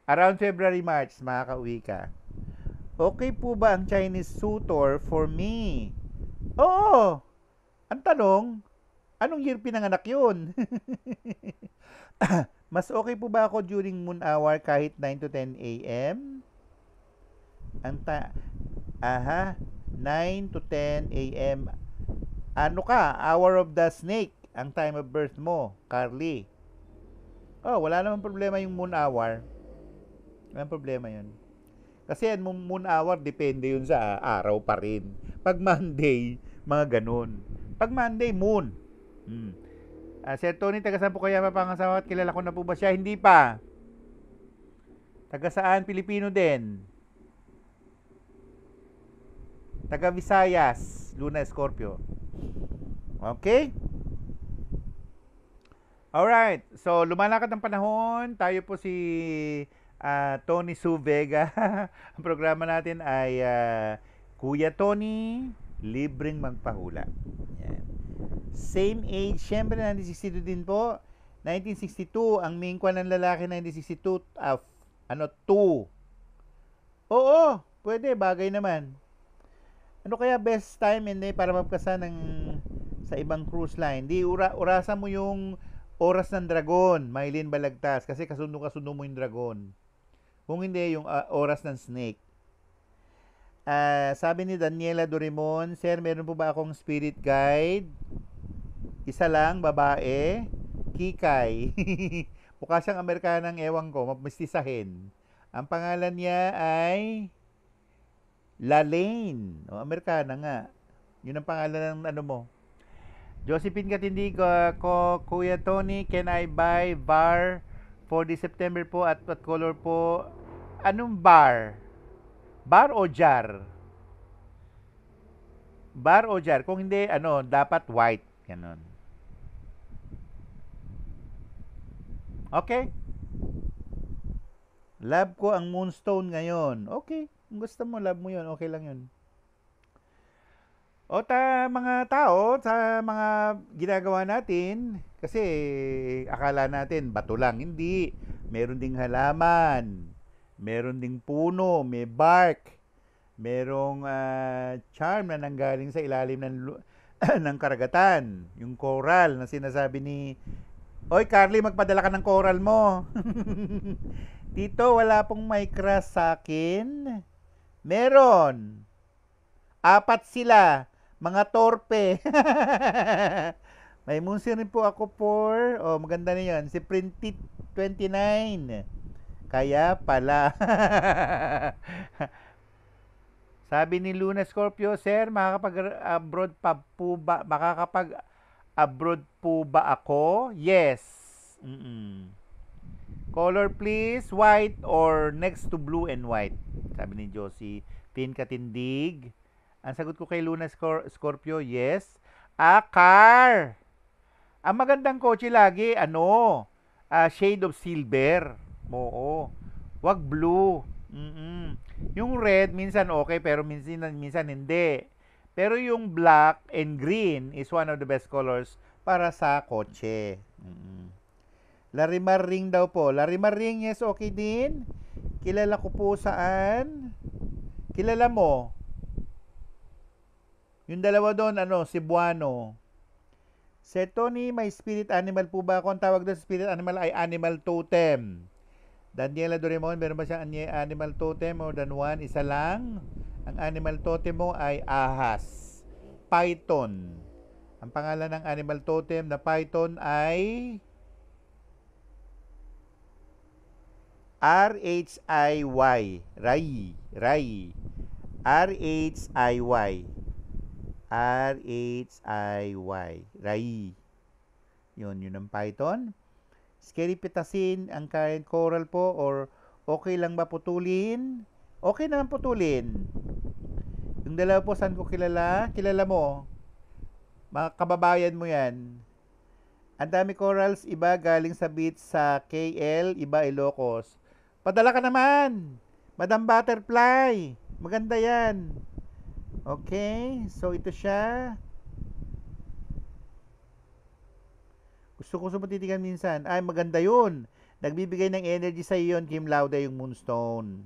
Around February, March, makakauwi ka. Okay po ba ang Chinese suitor for me? Oo! Ang tanong, anong year pinanganak yun? Mas okay po ba ako during moon hour kahit 9 to 10 a.m.? 9 to 10 a.m. Ano ka? Hour of the snake. Ang time of birth mo, Carly. Wala namang problema yung moon hour. Walang problema yun. Kasi yan, moon hour, depende yun sa araw pa rin. Pag Monday, mga ganun. Pag Monday, moon. Sir Tony, taga saan po kaya mapangasawa at kilala ko na po ba siya? Hindi pa. Taga saan? Pilipino din. Taga Visayas, Luna Scorpio. Okay? Alright. So, lumalakad ang panahon. Tayo po si Tony Sue Vega. Ang programa natin ay Kuya Tony, libreng magpahula. Yan. Same age, syempre 1962 din po. 1962, ang main kwan ng lalaki 1962, 2. Oo, pwede, bagay naman. Ano kaya best time para magkasa sa ibang cruise line? Di, orasan mo yung oras ng dragon, Maylin Balagtas, kasi kasundo mo yung dragon. Kung hindi, yung oras ng snake. Sabi ni Daniela Dorimon, sir, meron po ba akong spirit guide? Isa lang, babae. Kikay. Mukha siyang Amerikanang ewan ko, mapmistisahin. Ang pangalan niya ay Lalaine. O, Amerikana nga. Yun ang pangalan ng ano mo. Josephine Katindig, Kuya Tony, can I buy bar for this September po at what color po? Anong bar? Bar o jar? Bar o jar? Kung hindi, ano, dapat white. Ganon. Okay? Love ko ang moonstone ngayon. Okay. Kung gusto mo, love mo yun. Okay lang yun. O mga tao, sa mga ginagawa natin, kasi akala natin bato lang. Hindi. Meron ding halaman. Meron ding puno. May bark. Merong charm na nanggaling sa ilalim ng karagatan. Yung coral na sinasabi ni, Oy, Carly, magpadala ka ng coral mo. Tito, wala pong may crush sa akin. Meron. 4 sila. Mga torpe. May munsin rin po ako for, maganda na yan, si Printit 29. Kaya pala. Sabi ni Luna Scorpio, Sir, makakapag-abroad po ba ako? Yes. Color please, white or next to blue and white? Sabi ni Josie. Tin Katindig. Ang sagot ko kay Luna Scorpio, yes. Car. Ang magandang kotse lagi, shade of silver. Oo. Wag blue. Yung red, minsan okay, pero minsan hindi. Pero yung black and green is one of the best colors para sa kotse. Larimar Ring daw po. Larimar Ring, yes, okay din. Kilala ko po saan? Kilala mo? Yung dalawa doon, Cebuano. Sir Tony, may spirit animal po ba ako? Ang tawag doon sa spirit animal ay animal totem. Daniela Doremon, meron ba siyang animal totem? More than one? Isa lang. Ang animal totem mo ay ahas. Python. Ang pangalan ng animal totem na python ay R-H-I-Y. Rai. R-H-I-Y. R-H-I-Y. Rai. Yun ang python. Scary pitasin, ang current coral po, or okay lang ba putulin? Okay naman putulin. Yung dalawa po, saan ko kilala? Kilala mo. Mga kababayan mo yan. Ang dami corals, iba galing sa beach sa KL, iba Ilocos. Padala ka naman! Madam Butterfly! Maganda yan. Okay, so ito siya. Gusto ko matitigan minsan. Ay, maganda yun. Nagbibigay ng energy sa iyo yun, Kim Lauda, yung moonstone.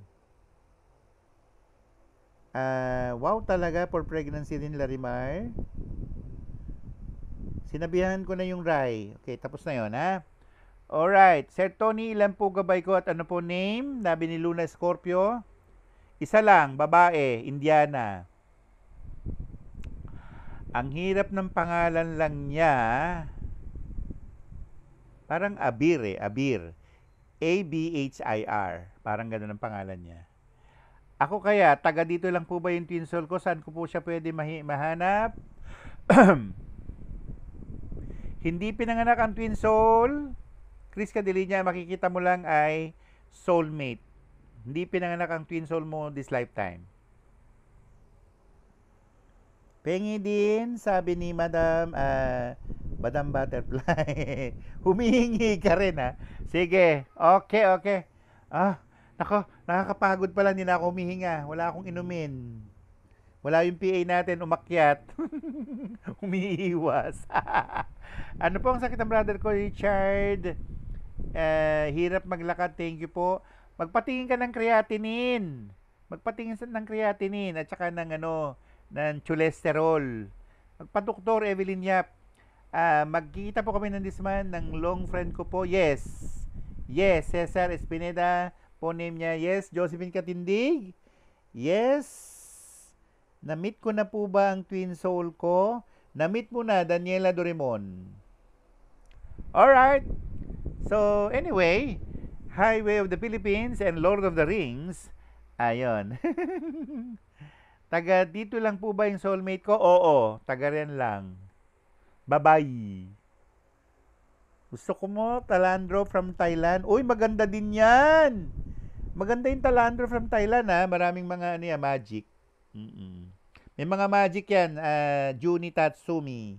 Wow talaga for pregnancy din, Larimar. Sinabihan ko na yung Rai. Okay, tapos na yun, ha? Alright. Sir Tony, ilan po gabay ko at ano po name? Nabi ni Luna Scorpio. Isa lang, babae, Indiana. Ang hirap ng pangalan lang niya. Parang Abir Abir. A-B-H-I-R. Parang gano'n ang pangalan niya. Ako kaya, taga dito lang po ba yung twin soul ko? Saan ko po siya pwede mahanap? Hindi pinanganak ang twin soul. Chris Cadilinya, makikita mo lang ay soulmate. Hindi pinanganak ang twin soul mo this lifetime. Pengi din, sabi ni Madam Butterfly. Humihingi ka rin, ha? Sige, okay. Nako, nakakapagod pala, hindi na ako humihinga. Wala akong inumin. Wala yung PA natin umakyat. Umiiwas. Ano po ang sakit ng brother ko, Richard? Hirap maglakad, thank you po. Magpatingin ka ng creatinine. At saka ng ng cholesterol. Magpa-doktor, Evelyn Yap. Magkikita po kami ng this month ng long friend ko po. Yes, Cesar Espineda po name niya. Yes, Josephine Katindig. Yes. Na-meet ko na po ba ang twin soul ko? Na-meet mo na, Daniela Doremon. Alright. So, anyway, Highway of the Philippines and Lord of the Rings. Ayun. Taga dito lang po ba yung soulmate ko? Oo, taga rin lang. Bye-bye. Gusto ko mo, Talandro from Thailand. Uy, maganda din yan. Maganda yung Talandro from Thailand, ha. Maraming mga, ano yan, magic. May mga magic yan. Juni Tatsumi.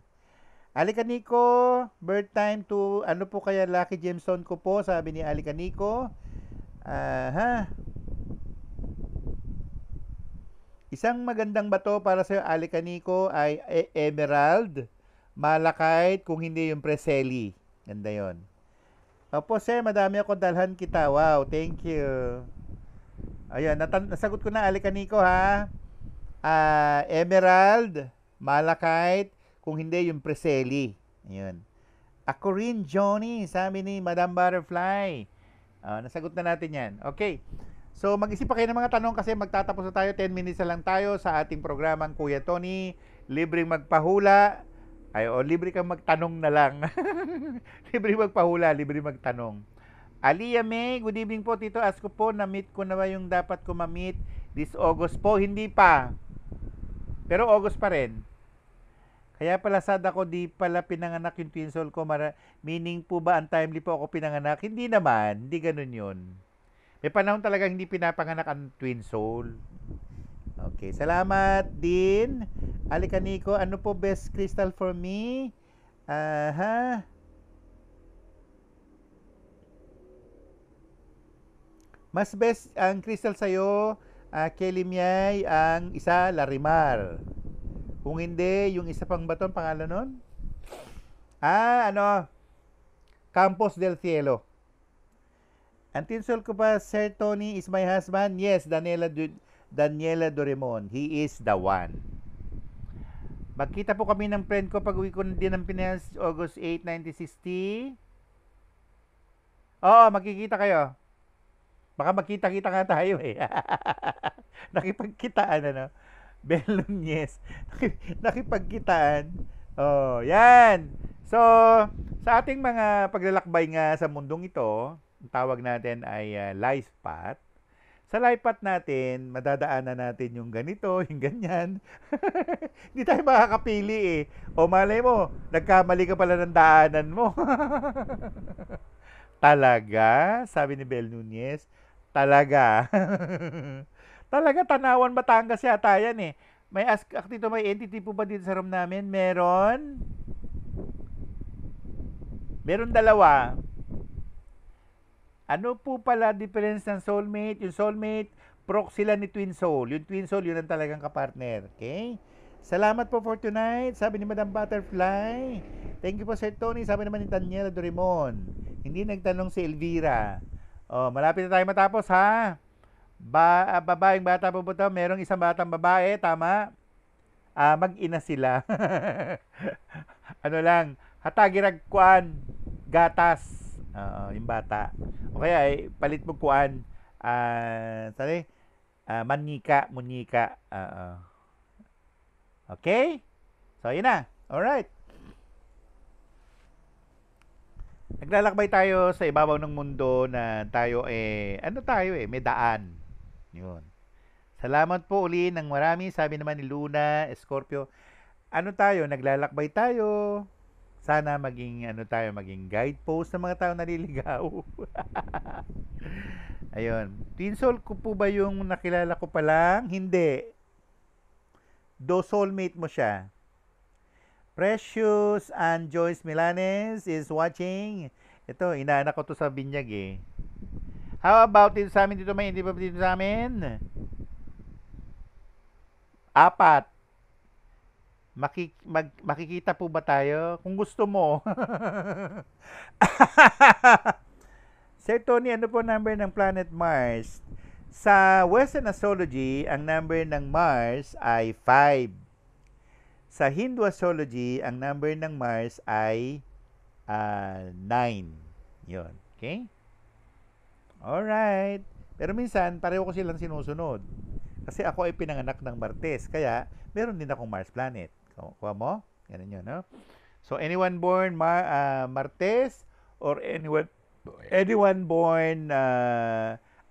Alika Nico, birth time to, ano po kaya lucky gemstone ko po, sabi ni Alika Nico. Isang magandang bato para sa Alika Nico ay emerald, malachite, kung hindi yung preseli. Ganda yon. Opo, sir, madami ako dalhan kita. Wow, thank you. Ayan, nasagot ko na, Alika Nico, ha. Emerald, malachite, kung hindi yung preseli. Ayun. Ako rin, Johnny, sabi ni Madam Butterfly. Nasagot na natin yan. Okay. So, mag-isip pa kayo ng mga tanong kasi magtatapos na tayo. 10 minutes na lang tayo sa ating programang Kuya Tony. Libreng magpahula. Libre kang magtanong na lang. Libreng magpahula, libreng magtanong. Aliyah May, good evening po, Tito. Ask ko po, na-meet ko na ba yung dapat ko ma-meet this August po? Hindi pa. Pero August pa rin. Kaya pala sad ako, di pala pinanganak yung twin soul ko. Meaning po ba untimely po ako pinanganak? Hindi naman. Hindi ganun yun. May panahon talaga hindi pinapanganak ang twin soul. Okay. Salamat din. Alika Nico, ano po best crystal for me? Mas best ang crystal sa'yo, Kelly Miay, ang isa, Larimar. Kung hindi, yung isa pang baton, pangalan nun? Campos del Cielo. Ang tinsol ko pa, Sir Tony is my husband? Yes, Daniela Doremon. He is the one. Magkita po kami ng friend ko pag uwi ko din ng Pinas, August 8, 1960. Oo, magkikita kayo. Baka magkita-kita nga tayo eh. Nakipagkitaan, ano? Bel Nunez. Nakipagkitaan. Oh, yan. So, sa ating mga paglalakbay nga sa mundong ito, ang tawag natin ay life path. Sa life path natin, madadaanan natin yung ganito, yung ganyan. Hindi tayo makakapili eh. O malay mo, nagkamali ka pala ng daanan mo. Talaga? Sabi ni Bel Nunez. Talaga. Talaga, Tanawan, Batangas yata yan eh. May dito, may entity po ba dito sa room namin? Meron. Meron dalawa. Ano po pala difference ng soulmate? Yung soulmate, proxy sila ni twin soul. Yung twin soul, yun ang talagang kapartner. Okay? Salamat po for tonight. Sabi ni Madam Butterfly. Thank you po, Sir Tony. Sabi naman ni Daniela Doremon. Hindi nagtanong si Elvira. Malapit na tayo matapos, ha? Babaeng bata po ba ito? Merong isang batang babae, tama? Mag-ina sila. Ano lang, hatagirag kuan, gatas. Yung bata. O kaya, palit mo kuan, munyika. Okay? So, yun na. Alright. Naglalakbay tayo sa ibabaw ng mundo na tayo may daan. Yun. Salamat po uli ng marami. Sabi naman ni Luna, Scorpio, naglalakbay tayo. Sana maging guidepost ng mga tao naliligaw. Ayun. Twin soul ko po ba yung nakilala ko pa lang? Hindi. Soulmate mo siya. Precious and Joyce Milanes is watching. Ito, inaanak ko to sa binyag eh. How about dito sa amin? Dito may hindi pa dito sa amin? 4. Makikita po ba tayo? Kung gusto mo. Sir Tony, ano po number ng planet Mars? Sa Western Astrology, ang number ng Mars ay 5. Sa Hindu Astrology, ang number ng Mars ay 9. Yun. Okay? Alright. Pero minsan, pareho ko silang sinusunod. Kasi ako ay pinanganak ng Martes. Kaya, meron din akong Mars planet. Kuha mo? Ganun yun, no? So, anyone born Martes or anyone born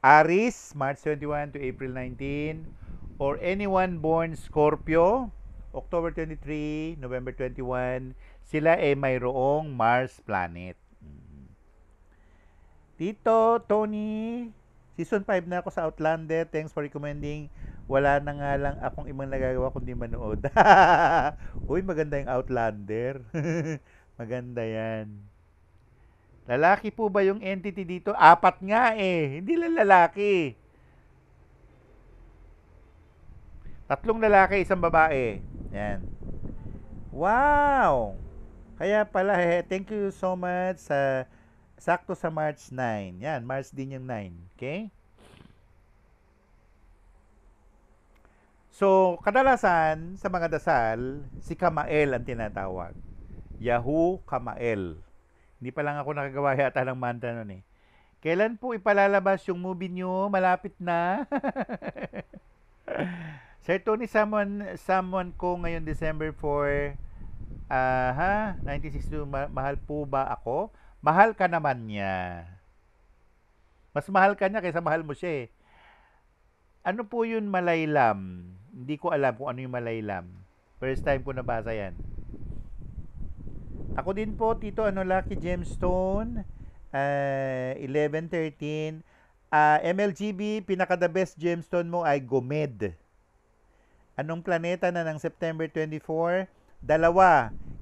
Aries, March 21 to April 19, or anyone born Scorpio, October 23, November 21, sila ay mayroong Mars planet. Tito, Tony, season 5 na ako sa Outlander. Thanks for recommending. Wala na nga lang akong ibang nagagawa kundi manood. Uy, maganda yung Outlander. Maganda yan. Lalaki po ba yung entity dito? 4 nga eh. Hindi lang lalaki. 3 lalaki, 1 babae. Yan. Wow! Kaya pala, thank you so much sa sakto sa March 9. Yan, March din yung 9. Okay? So, kadalasan sa mga dasal, si Kamael ang tinatawag. Yahoo Kamael. Hindi pa lang ako nakagawa yata ng mantra nun eh. Kailan po ipalalabas yung movie nyo? Malapit na. Sir Tony, someone ko ngayon December 4, 1962, mahal po ba ako? Mahal ka naman niya. Mas mahal ka niya kaysa mahal mo siya eh. Ano po yun malaylam? Hindi ko alam kung ano yung malaylam. First time ko nabasa yan. Ako din po, Tito, Lucky Gemstone, 1113. MLGB, pinaka-the best gemstone mo ay Gomed. Anong planeta na ng September 24? 2.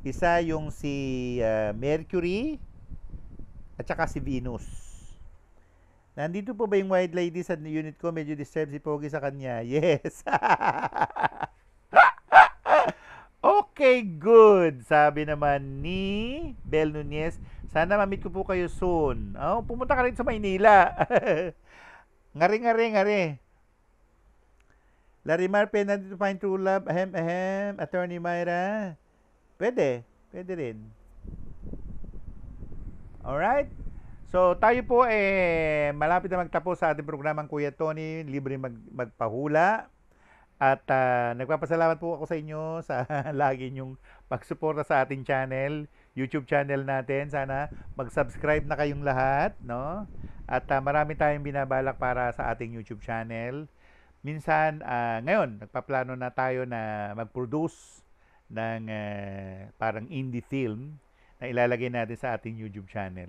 Isa yung si Mercury at saka si Venus. Nandito po ba yung white lady sa unit ko? Medyo disturbed si Pogi sa kanya. Yes. Okay, good. Sabi naman ni Bel Nunez, sana ma-meet ko po kayo soon. Oh, pumunta ka rin sa Maynila. Ngari. Larimar, pwede to find true love. Attorney Myra. Pwede rin. Alright? So, tayo po malapit na magtapos sa ating programang Kuya Tony, libre magpahula. At nagpapasalamat po ako sa inyo sa lagi nyong pagsuporta sa ating channel, YouTube channel natin. Sana mag-subscribe na kayong lahat, no? At marami tayong binabalak para sa ating YouTube channel. Minsan, ngayon, nagpaplano na tayo na mag-produce ng parang indie film na ilalagay natin sa ating YouTube channel.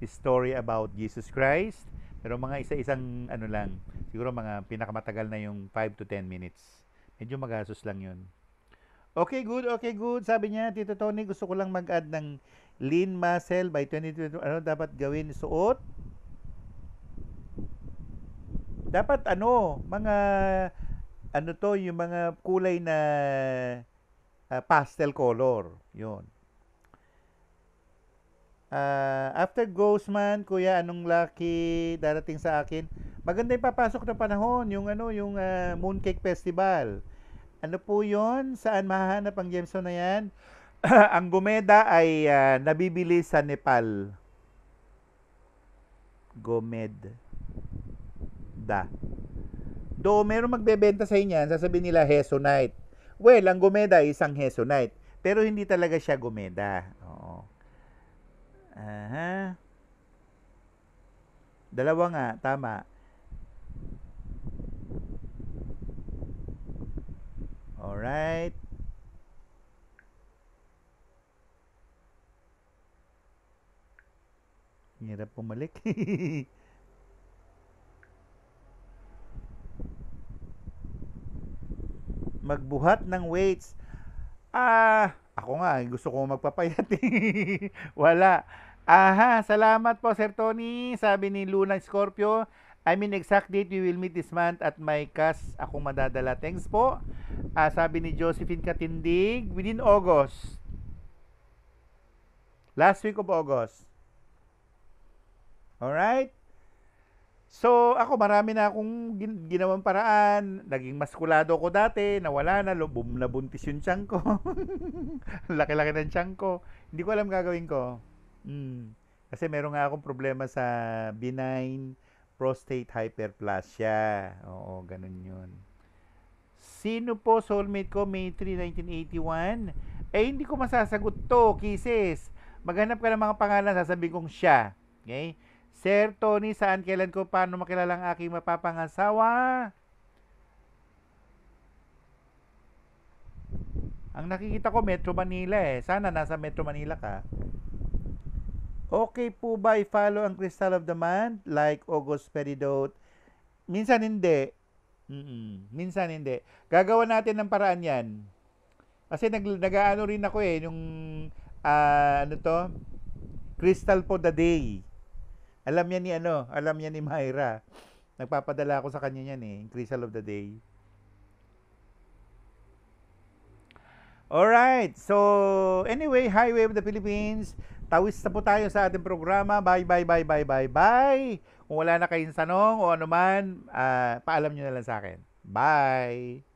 Story about Jesus Christ. Pero mga isa-isang lang, siguro mga pinakamatagal na yung 5 to 10 minutes. Medyo magastos lang yun. Okay, good. Sabi niya, Tito Tony, gusto ko lang mag-add ng lean muscle by 2022. Ano dapat gawin? Suot? Dapat mga yung mga kulay na pastel color. Yun. After Ghostman, Kuya, anong lucky darating sa akin? Maganda yung papasok na panahon, yung Mooncake Festival. Ano po yon? Saan mahahanap ang gemstone na yan? Ang gomeda ay nabibili sa Nepal. Gomeda. Meron magbebenta sa inyan, sasabihin nila Hesonite. Well, ang gomeda ay isang Hesonite. Pero hindi talaga siya gomeda. Oo. Dalawa nga, tama. Alright. Hirap pumalik. Magbuhat ng weights. Ako nga, gusto ko magpapayat. Wala. Salamat po, Sir Tony. Sabi ni Luna Scorpio, exact date we will meet this month at my cast akong madadala. Thanks po. Sabi ni Josephine Katindig, within August. Last week of August. Alright? So, ako marami na akong ginawang paraan. Naging maskulado ko dati, nawala na, nabuntis yung tiyan ko. Laki-laki ng tiyan ko. Hindi ko alam gagawin ko. Kasi meron nga akong problema sa benign prostate hyperplasia. Oo, ganun yun. Sino po soulmate ko? May 3, 1981. Eh, hindi ko masasagot to, Kisses. Maghanap ka ng mga pangalan, sasabihin kong siya. Okay? Sir Tony, saan, kailan ko, paano makilala ang aking mapapangasawa? Ang nakikita ko, Metro Manila eh. Sana nasa Metro Manila ka. Okay po ba i-follow ang Crystal of the Month? Like August Peridot? Minsan hindi. Minsan hindi. Gagawa natin ng paraan yan. Kasi nag-ano rin ako eh, yung, ano to? Crystal for the Day. Alam yan ni alam yan ni Myra. Nagpapadala ako sa kanya yan eh, Crystal of the Day. Alright, so anyway, Highway of the Philippines, tawis na po tayo sa ating programa. Bye, bye, bye, bye, bye, bye. Kung wala na kayong tanong o anuman, paalam nyo na lang sa akin. Bye!